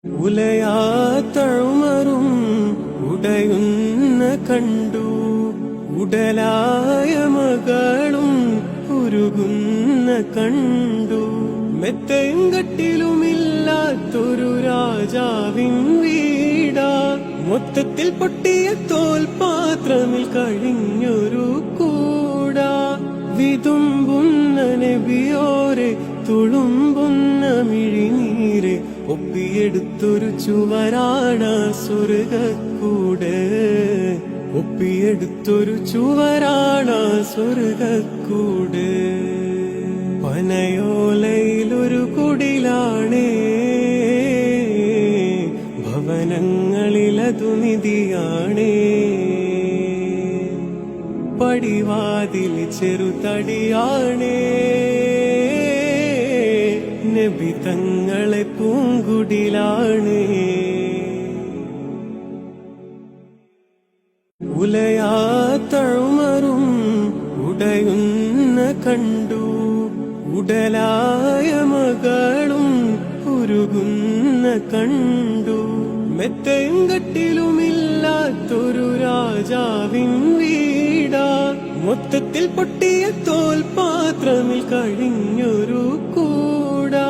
ഉലയാത്ത ഉമറും ഉടയുന്ന കണ്ടു, ഉടലായ മകളും ഉരുകുന്ന കണ്ടു. മെത്തയും കട്ടിലുമില്ലാത്തൊരു രാജാവിൻ വീടാ, മൊത്തത്തിൽ പൊട്ടിയ തോൽപാത്രമിൽ കഴിഞ്ഞൊരു കൂടാ. വിതുമ്പുന്ന നബിയോരെ, തുളുമ്പുന്ന മിഴിനീരെ, ഒപ്പിയെടുത്തൊരു ചുവരാണ് സ്വർഗക്കൂട്, ഒപ്പിയെടുത്തൊരു ചുവരാണ് സ്വർഗക്കൂട്. പനയോലയിലൊരു കുടിലാണേ, ഭവനങ്ങളിലതു നിധിയാണേ. പടിവാതിൽ ചെറുതടിയാണേ, നബി തങ്ങളെ പൂങ്കുടിലാണ്. ഉലയാത്ത ഉമറും ഉടയുന്ന കണ്ടു, ഉടലായ മകളും ഉരുകുന്ന കണ്ടു. മെത്തയും കട്ടിലുമില്ലാത്തൊരു രാജാവിൻ വീടാ, മൊത്തത്തിൽ പൊട്ടിയ തോൽപാത്രമിൽ കഴിഞ്ഞൊരു കൂടാ.